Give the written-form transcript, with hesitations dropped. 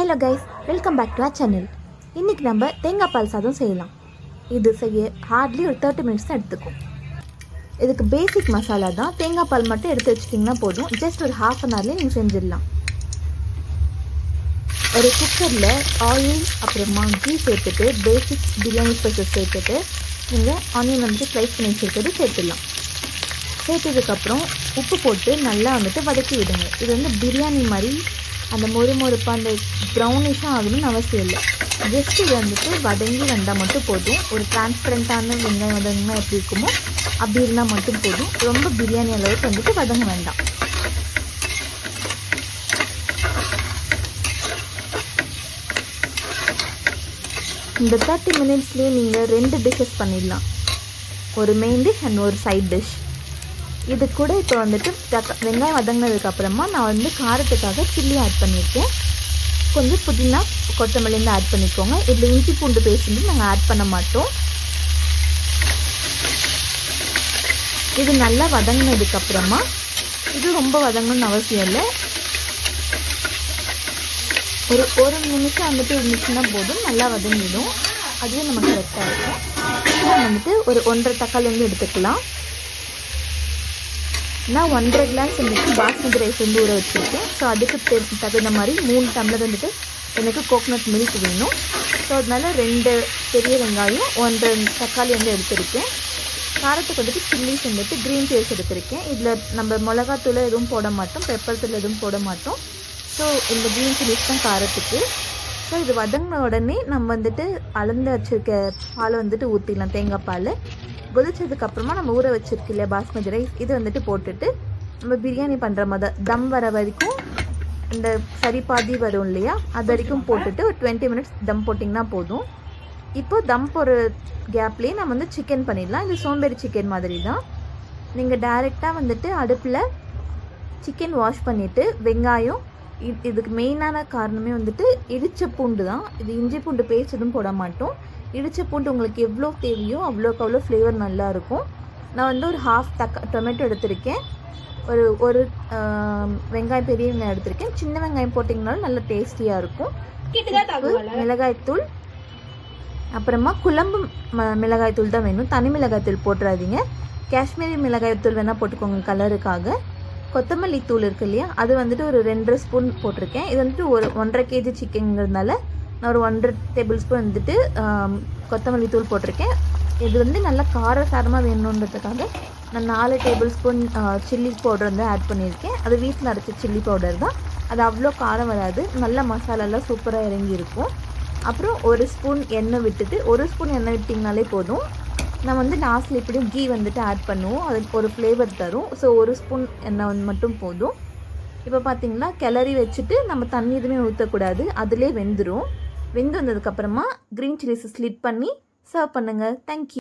Hello guys, welcome back to our channel. இன்றைக்கி நம்ம தேங்காய் பால் சாதம் செய்யலாம். இது செய்ய ஹார்ட்லி ஒரு 30 மினிட்ஸ் தான் எடுத்துக்கும். இதுக்கு பேசிக் மசாலா தான். தேங்காய் பால் மட்டும் எடுத்து வச்சுட்டிங்கன்னா போதும். ஜஸ்ட் ஒரு ½ அன் ஹவர்லேயே நீங்கள் செஞ்சிடலாம். ஒரு குக்கரில் ஆயில் அப்புறமா கீ சேர்த்துட்டு பேசிக் பிரியாணி ஸ்பைசஸ் சேர்த்துட்டு நீங்கள் ஆனியன் வந்துட்டு ஸ்லைஸ் பண்ணி வச்சுருக்கிறது சேர்த்துடலாம். சேர்த்ததுக்கப்புறம் உப்பு போட்டு நல்லா வந்துட்டு வதக்கி விடுங்க. இது வந்து பிரியாணி மாதிரி அந்த மொறுமொறுப்பாக அந்த ப்ரௌனிஷாக ஆகணும்னு அவசியம் இல்லை. ஜஸ்ட் இது வந்துட்டு வதங்கி வந்தால் மட்டும் போதும். ஒரு டிரான்ஸ்பரண்ட்டான வெங்காயம் வதங்கினா எப்படி இருக்குமோ அப்படி இருந்தால் மட்டும் போதும். ரொம்ப பிரியாணி அளவுக்கு வந்துட்டு வதங்க வேண்டாம். இந்த 30 மினிட்ஸ்லேயே நீங்கள் 2 டிஷ்ஷஸ் பண்ணிடலாம். ஒரு மெயின் டிஷ் அண்ட் ஒரு சைட் டிஷ். இது கூட இப்போ வந்துட்டு வெங்காயம் வதங்கினதுக்கப்புறமா நான் வந்து காரத்துக்காக சில்லி ஆட் பண்ணியிருக்கேன். கொஞ்சம் புதினா கொத்தமல்லிருந்து ஆட் பண்ணிக்கோங்க. இதில் இஞ்சி பூண்டு பேஸ்ட் வந்து நாங்கள் ஆட் பண்ண மாட்டோம். இது நல்லா வதங்கினதுக்கப்புறமா, இது ரொம்ப வதங்கணும்னு அவசியம் இல்லை, ஒரு நிமிஷம் வந்துட்டு இருந்துச்சுன்னா போதும், நல்லா வதங்கிடும். அதுவே நமக்கு கரெக்டாக இருக்கும். நம்ம வந்துட்டு ஒரு 1.5 தக்காளி வந்து எடுத்துக்கலாம். நான் 1.5 கிளாஸ் வந்துட்டு பாஸ்மதி ரைஸ் வந்து ஊற வச்சுருக்கேன். ஸோ அதுக்கு தகுந்த மாதிரி 3 டம்ளர் வந்துட்டு எனக்கு கோகோனட் மில்க் வேணும். ஸோ அதனால் 2 பெரிய வெங்காயம் 1.5 தக்காளி வந்து எடுத்திருக்கேன். காரத்துக்கு வந்துட்டு சில்லிஸ் வந்துட்டு க்ரீன் சில்லிஸ் எடுத்திருக்கேன். இதில் நம்ம மிளகாத்தூள் எதுவும் போட மாட்டோம், பெப்பர் தூள் எதுவும் போட மாட்டோம். ஸோ இந்த க்ரீன் சில்லிஸ் தான் காரத்துக்கு. ஸோ இது வதங்கின உடனே நம்ம வந்துட்டு அளந்து வச்சுருக்க பாலை வந்துட்டு ஊற்றிடலாம். தேங்காய் பால் கொதிச்சதுக்கப்புறமா நம்ம ஊற வச்சுருக்கு இல்லையா பாஸ்மதி ரைஸ், இது வந்துட்டு போட்டுட்டு நம்ம பிரியாணி பண்ணுற மாதிரி தம் வர வரைக்கும், இந்த சரி பாதி வரும் இல்லையா, அது வரைக்கும் போட்டுட்டு ஒரு 20 மினிட்ஸ் தம் போட்டிங்கன்னா போதும். இப்போ தம் போகிற கேப்லேயே நம்ம வந்து சிக்கன் பண்ணிடலாம். இது சோம்பேறி சிக்கன் மாதிரி தான். நீங்கள் டைரெக்டாக வந்துட்டு அடுப்பில் சிக்கன் வாஷ் பண்ணிவிட்டு வெங்காயம், இதுக்கு மெயினான காரணமே வந்துட்டு இடித்த பூண்டு தான். இது இஞ்சி பூண்டு பேஸ்ட் எதுவும் போட மாட்டோம். இடித்த பூண்டு உங்களுக்கு எவ்வளோ தேவையோ அவ்வளோக்கு அவ்வளோ ஃப்ளேவர் நல்லாயிருக்கும். நான் வந்து ஒரு ½ டொமேட்டோ எடுத்திருக்கேன். ஒரு வெங்காயம், பெரிய வெங்காயம் எடுத்திருக்கேன். சின்ன வெங்காயம் போட்டிங்கனாலும் நல்ல டேஸ்டியாக இருக்கும். மிளகாய்த்தூள், அப்புறமா குழம்பு மிளகாய்த்தூள் தான் வேணும். தனி மிளகாய்த்தூள் போட்டுறாதீங்க. காஷ்மீரி மிளகாய்த்தூள் வேணால் போட்டுக்கோங்க கலருக்காக. கொத்தமல்லி தூள் இருக்கு இல்லையா, அது வந்துட்டு ஒரு 2 ஸ்பூன் போட்டிருக்கேன். இது வந்துட்டு ஒரு 1.5 kg சிக்கனுங்கிறதுனால நான் ஒரு 1 டேபிள் ஸ்பூன் வந்துட்டு கொத்தமல்லி தூள் போட்டிருக்கேன். இது வந்து நல்லா காரசாரமாக வேணுன்றதுக்காக நான் 4 டேபிள் ஸ்பூன் சில்லி பவுடர் வந்து ஆட் பண்ணியிருக்கேன். அது வீட்டில் அரைச்ச சில்லி பவுடர் தான். அது அவ்வளோ காரம் வராது, நல்ல மசாலாலாம் சூப்பராக இறங்கியிருக்கும். அப்புறம் 1 ஸ்பூன் எண்ணெய் விட்டுட்டு, 1 ஸ்பூன் எண்ணெய் விட்டிங்கனாலே போதும். நான் வந்து லாஸ்ட்டில் இப்படியும் கீ வந்துட்டு ஆட் பண்ணுவோம், அது ஒரு ஃப்ளேவர் தரும். ஸோ 1 ஸ்பூன் எண்ணெய் வந்து மட்டும் போதும். இப்போ பார்த்தீங்கன்னா கிளறி வச்சுட்டு நம்ம தண்ணி எதுவுமே ஊற்றக்கூடாது, அதிலே வெந்துடும். வெந்து வந்ததுக்கப்புறமா க்ரீன் சில்லிஸை ஸ்லிட் பண்ணி சர்வ் பண்ணுங்கள். தேங்க்யூ.